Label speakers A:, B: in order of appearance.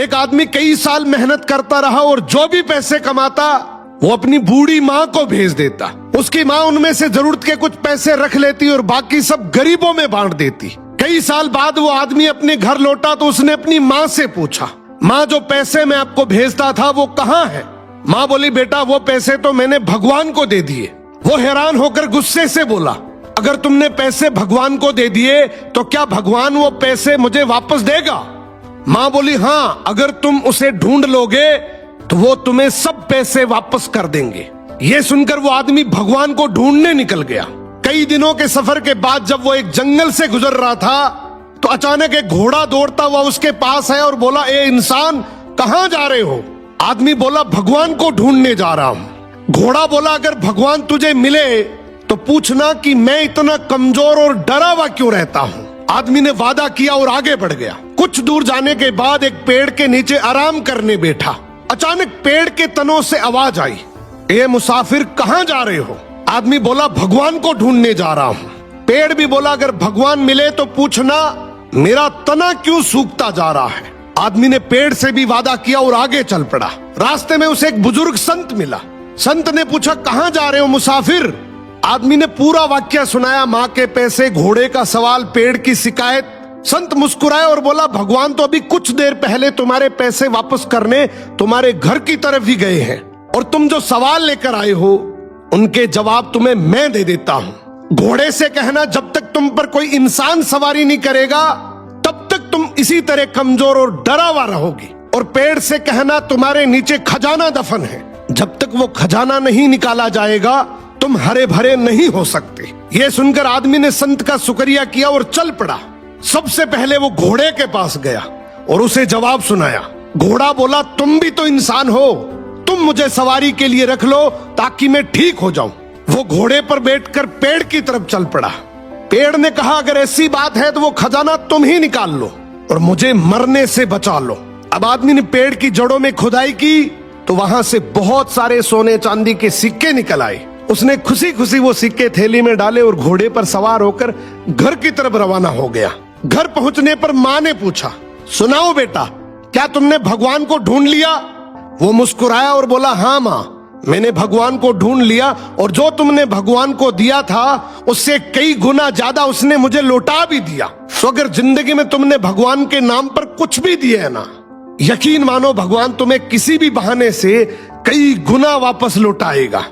A: एक आदमी कई साल मेहनत करता रहा और जो भी पैसे कमाता वो अपनी बूढ़ी माँ को भेज देता। उसकी माँ उनमें से जरूरत के कुछ पैसे रख लेती और बाकी सब गरीबों में बांट देती। कई साल बाद वो आदमी अपने घर लौटा तो उसने अपनी माँ से पूछा, माँ जो पैसे मैं आपको भेजता था वो कहाँ है? माँ बोली, बेटा वो पैसे तो मैंने भगवान को दे दिए। वो हैरान होकर गुस्से से बोला, अगर तुमने पैसे भगवान को दे दिए तो क्या भगवान वो पैसे मुझे वापस देगा? माँ बोली, हाँ, अगर तुम उसे ढूंढ लोगे तो वो तुम्हें सब पैसे वापस कर देंगे। ये सुनकर वो आदमी भगवान को ढूंढने निकल गया। कई दिनों के सफर के बाद जब वो एक जंगल से गुजर रहा था तो अचानक एक घोड़ा दौड़ता हुआ उसके पास आया और बोला, ए इंसान, कहाँ जा रहे हो? आदमी बोला, भगवान को ढूंढने जा रहा हूं। घोड़ा बोला, अगर भगवान तुझे मिले तो पूछना कि मैं इतना कमजोर और डरा हुआ क्यों रहता हूँ। आदमी ने वादा किया और आगे बढ़ गया। कुछ दूर जाने के बाद एक पेड़ के नीचे आराम करने बैठा। अचानक पेड़ के तनों से आवाज आई, ए मुसाफिर, कहाँ जा रहे हो? आदमी बोला, भगवान को ढूंढने जा रहा हूँ। पेड़ भी बोला, अगर भगवान मिले तो पूछना मेरा तना क्यों सूखता जा रहा है। आदमी ने पेड़ से भी वादा किया और आगे चल पड़ा। रास्ते में उसे एक बुजुर्ग संत मिला। संत ने पूछा, कहाँ जा रहे हो मुसाफिर? आदमी ने पूरा वाक्य सुनाया, माँ के पैसे, घोड़े का सवाल, पेड़ की शिकायत। संत मुस्कुराए और बोला, भगवान तो अभी कुछ देर पहले तुम्हारे पैसे वापस करने तुम्हारे घर की तरफ ही गए हैं और तुम जो सवाल लेकर आए हो उनके जवाब तुम्हें मैं दे देता हूँ। घोड़े से कहना, जब तक तुम पर कोई इंसान सवारी नहीं करेगा तब तक तुम इसी तरह कमजोर और डरा हुआ रहोगी। और पेड़ से कहना, तुम्हारे नीचे खजाना दफन है, जब तक वो खजाना नहीं निकाला जाएगा तुम हरे भरे नहीं हो सकते। ये सुनकर आदमी ने संत का शुक्रिया किया और चल पड़ा। सबसे पहले वो घोड़े के पास गया और उसे जवाब सुनाया। घोड़ा बोला, तुम भी तो इंसान हो, तुम मुझे सवारी के लिए रख लो ताकि मैं ठीक हो जाऊं। वो घोड़े पर बैठकर पेड़ की तरफ चल पड़ा। पेड़ ने कहा, अगर ऐसी बात है तो वो खजाना तुम ही निकाल लो और मुझे मरने से बचा लो। अब आदमी ने पेड़ की जड़ों में खुदाई की तो वहां से बहुत सारे सोने चांदी के सिक्के निकल आए। उसने खुशी खुशी वो सिक्के थैली में डाले और घोड़े पर सवार होकर घर की तरफ रवाना हो गया। घर पहुंचने पर माँ ने पूछा, सुनाओ बेटा, क्या तुमने भगवान को ढूंढ लिया? वो मुस्कुराया और बोला, हाँ माँ, मैंने भगवान को ढूंढ लिया और जो तुमने भगवान को दिया था उससे कई गुना ज्यादा उसने मुझे लौटा भी दिया। तो अगर जिंदगी में तुमने भगवान के नाम पर कुछ भी दिया है ना, यकीन मानो भगवान तुम्हें किसी भी बहाने से कई गुना वापस लौटाएगा।